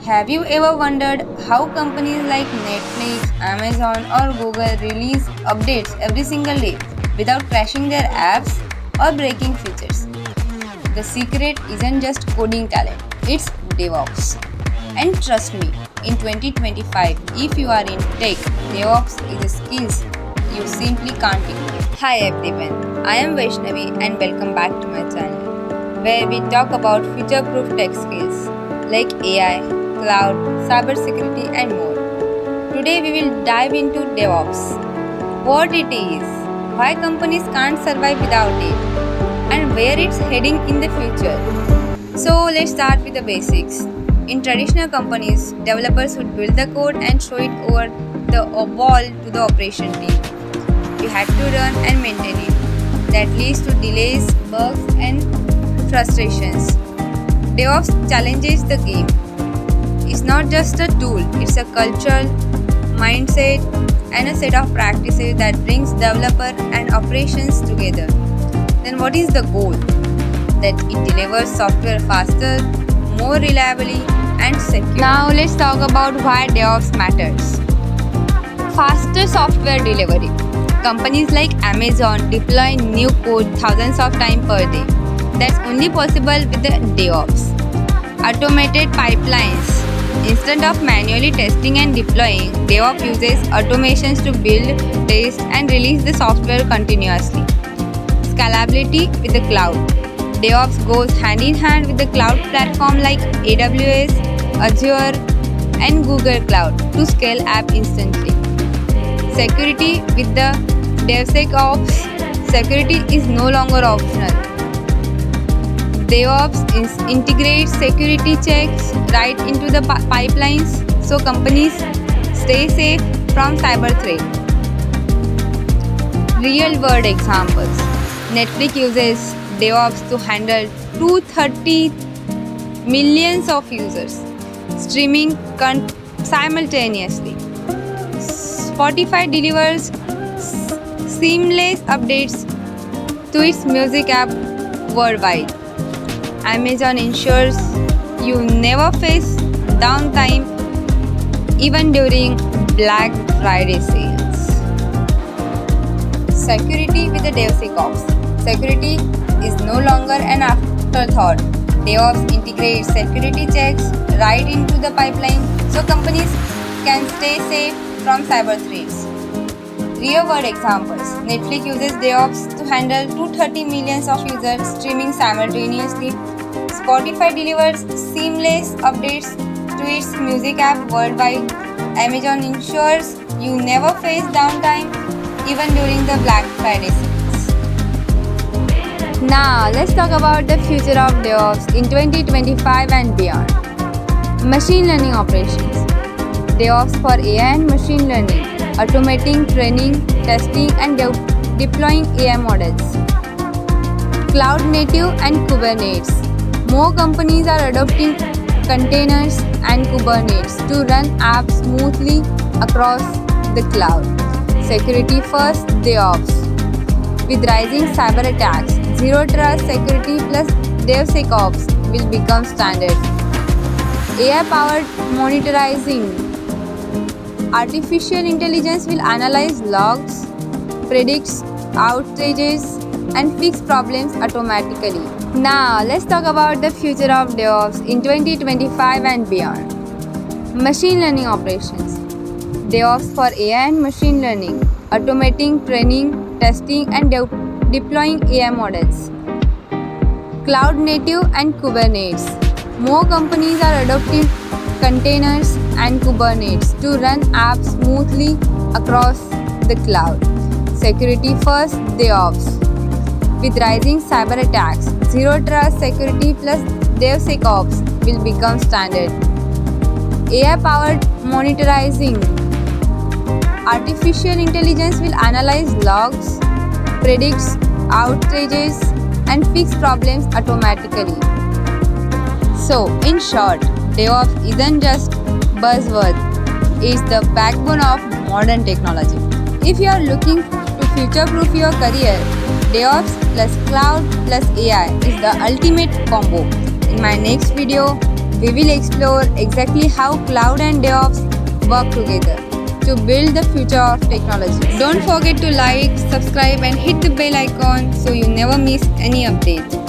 Have you ever wondered how companies like Netflix, Amazon, or Google release updates every single day without crashing their apps or breaking features? The secret isn't just coding talent, it's DevOps. And trust me, in 2025, if you are in tech, DevOps is a skill you simply can't ignore. Hi everyone, I am Vaishnavi and welcome back to my channel, where we talk about future-proof tech skills like AI, cloud, cybersecurity, and more. Today we will dive into DevOps, what it is, why companies can't survive without it, and where it's heading in the future. So let's start with the basics. In traditional companies, developers would build the code and show it over the wall to the operation team. You had to run and maintain it. That leads to delays, bugs, and frustrations. DevOps challenges the game. It's not just a tool, it's a cultural mindset and a set of practices that brings developer and operations together. Then what is the goal? That it delivers software faster, more reliably, and secure. Now let's talk about why DevOps matters. Faster software delivery. Companies like Amazon deploy new code thousands of times per day. That's only possible with the DevOps. Automated pipelines. Instead of manually testing and deploying, DevOps uses automations to build, test, and release the software continuously. Scalability with the cloud. DevOps goes hand in hand with the cloud platform like AWS, Azure, and Google Cloud to scale app instantly. Security with the DevSecOps. Security is no longer optional. DevOps integrates security checks right into the pipelines so companies stay safe from cyber threat. Real world examples. Netflix uses DevOps to handle 230 millions of users streaming simultaneously. Spotify delivers seamless updates to its music app worldwide. Amazon ensures you never face downtime even during Black Friday sales. Security with the DevSecOps. Security is no longer an afterthought. DevOps integrates security checks right into the pipeline so companies can stay safe from cyber threats. Real world examples. Netflix uses DevOps to handle 230 millions of users streaming simultaneously. Spotify delivers seamless updates to its music app worldwide. Amazon ensures you never face downtime even during the Black Friday sales. Now let's talk about the future of DevOps in 2025 and beyond. Machine learning operations. DevOps for AI and machine learning, automating training, testing, and deploying AI models. Cloud native and Kubernetes. More companies are adopting containers and Kubernetes to run apps smoothly across the cloud. Security first DevOps. With rising cyber attacks, Zero Trust Security plus DevSecOps will become standard. AI-powered monitoring. Artificial intelligence will analyze logs, predicts outages, and fix problems automatically. Now, let's talk about the future of DevOps in 2025 and beyond. Machine learning operations. DevOps for AI and machine learning, automating training, testing, and deploying AI models. Cloud native and Kubernetes. More companies are adopting containers and Kubernetes to run apps smoothly across the cloud. Security first DevOps. With rising cyber attacks, Zero Trust Security plus DevSecOps will become standard. AI-powered monitoring. Artificial intelligence will analyze logs, predicts outages, and fix problems automatically. So, in short, DevOps isn't just buzzword, it's the backbone of modern technology. If you are looking to future-proof your career, DevOps plus cloud plus AI is the ultimate combo. In my next video, We will explore exactly how cloud and DevOps work together to build the future of technology. Don't forget to like, subscribe, and hit the bell icon so you never miss any update.